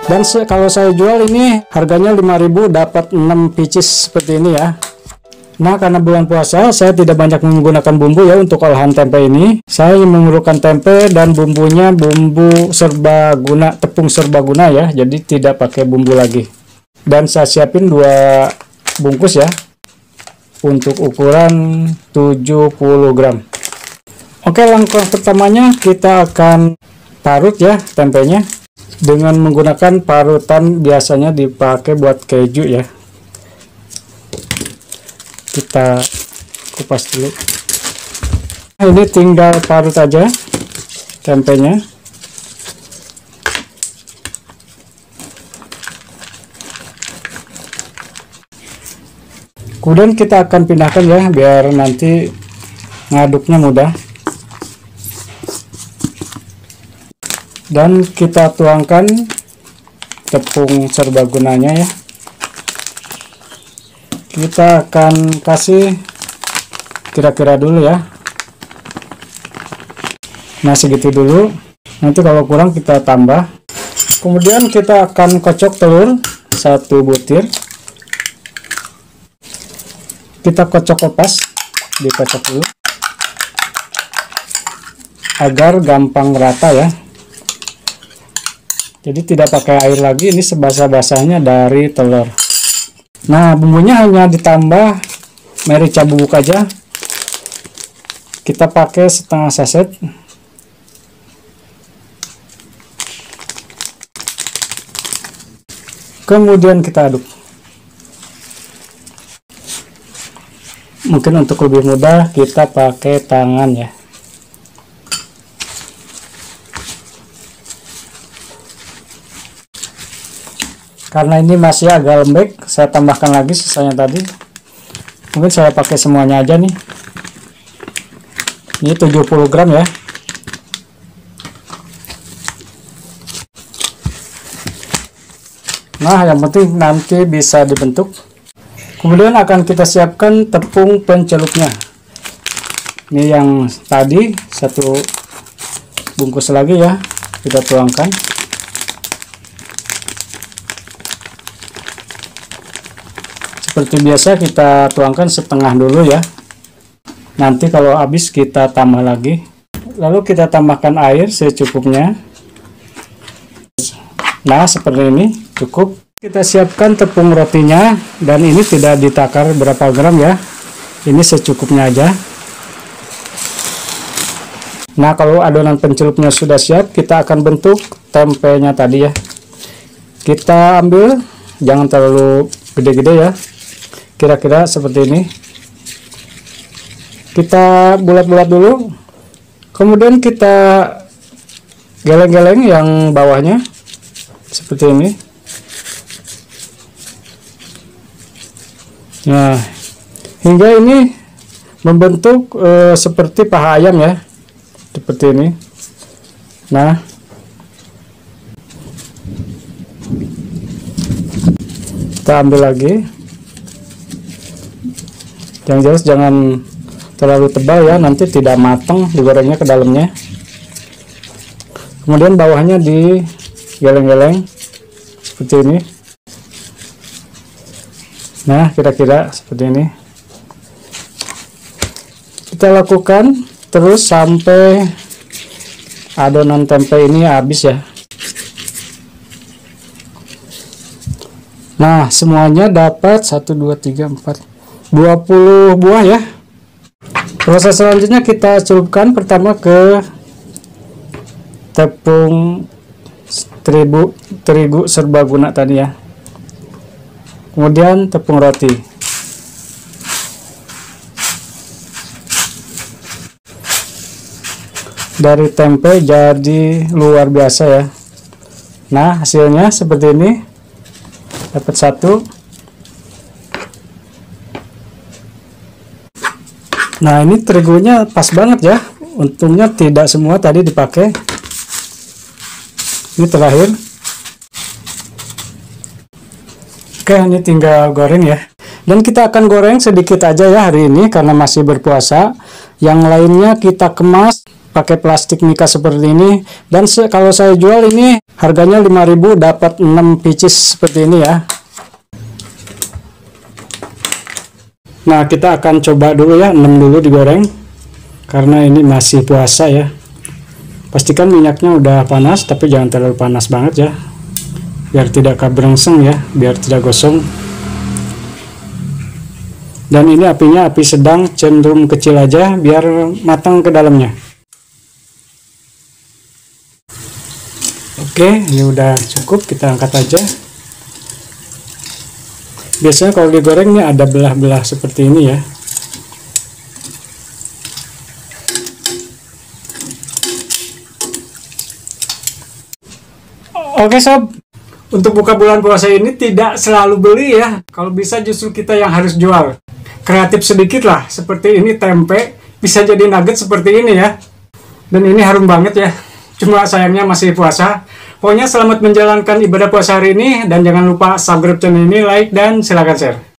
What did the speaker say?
Dan kalau saya jual ini harganya 5.000 dapat 6 pieces seperti ini ya. Nah, karena bulan puasa saya tidak banyak menggunakan bumbu ya untuk olahan tempe ini. Saya memerlukan tempe dan bumbunya bumbu serbaguna, tepung serbaguna ya. Jadi tidak pakai bumbu lagi. Dan saya siapin 2 bungkus ya. Untuk ukuran 70 gram. Oke, langkah pertamanya kita akan parut ya tempenya. Dengan menggunakan parutan biasanya dipakai buat keju ya. Kita kupas dulu. Ini tinggal parut aja tempenya. Kemudian kita akan pindahkan ya biar nanti ngaduknya mudah. Dan kita tuangkan tepung serbagunanya ya. Kita akan kasih kira-kira dulu ya. Nah, segitu dulu. Nanti kalau kurang kita tambah. Kemudian kita akan kocok telur 1 butir. Kita kocok lepas, dikocok dulu agar gampang rata ya. Jadi tidak pakai air lagi, ini sebasah-basahnya dari telur. Nah, bumbunya hanya ditambah merica bubuk aja. Kita pakai setengah saset. Kemudian kita aduk. Mungkin untuk lebih mudah kita pakai tangan ya. Karena ini masih agak lembek, saya tambahkan lagi sisanya tadi. Mungkin saya pakai semuanya aja nih. Ini 70 gram ya. Nah, yang penting nanti bisa dibentuk. Kemudian akan kita siapkan tepung pencelupnya. Ini yang tadi 1 bungkus lagi ya, kita tuangkan. Seperti biasa kita tuangkan setengah dulu ya. Nanti kalau habis kita tambah lagi. Lalu kita tambahkan air secukupnya. Nah, seperti ini cukup. Kita siapkan tepung rotinya, dan ini tidak ditakar berapa gram ya. Ini secukupnya aja. Nah, kalau adonan pencelupnya sudah siap, kita akan bentuk tempenya tadi ya. Kita ambil, jangan terlalu gede-gede ya. Kira-kira seperti ini. Kita bulat-bulat dulu. Kemudian kita geleng-geleng yang bawahnya. Seperti ini. Nah, hingga ini membentuk seperti paha ayam ya. Seperti ini. Nah, kita ambil lagi. Yang jelas jangan terlalu tebal ya, nanti tidak matang digorengnya ke dalamnya. Kemudian bawahnya digeleng-geleng seperti ini. Nah, kira-kira seperti ini. Kita lakukan terus sampai adonan tempe ini habis ya. Nah, semuanya dapat 1 2 3 4 20 buah ya. Proses selanjutnya kita celupkan pertama ke tepung terigu serbaguna tadi ya. Kemudian tepung roti. Dari tempe jadi luar biasa ya. Nah, hasilnya seperti ini. Dapat 1. Nah, ini terigunya pas banget ya. Untungnya tidak semua tadi dipakai. Ini terakhir. Oke, ini tinggal goreng ya. Dan kita akan goreng sedikit aja ya hari ini karena masih berpuasa. Yang lainnya kita kemas pakai plastik mika seperti ini. Dan kalau saya jual ini harganya 5.000 dapat 6 pieces seperti ini ya. Nah, kita akan coba dulu ya, 6 dulu digoreng karena ini masih puasa ya. Pastikan minyaknya udah panas, tapi jangan terlalu panas banget ya, biar tidak kabrengseng ya, biar tidak gosong. Dan ini apinya api sedang, cenderung kecil aja biar matang ke dalamnya. Oke, ini udah cukup, kita angkat aja. Biasanya kalau digoreng ini ada belah-belah seperti ini ya. Oke sob, untuk buka bulan puasa ini tidak selalu beli ya. Kalau bisa justru kita yang harus jual. Kreatif sedikit lah, seperti ini tempe bisa jadi nugget seperti ini ya. Dan ini harum banget ya. Cuma sayangnya masih puasa. Pokoknya selamat menjalankan ibadah puasa hari ini, dan jangan lupa subscribe channel ini, like, dan silahkan share.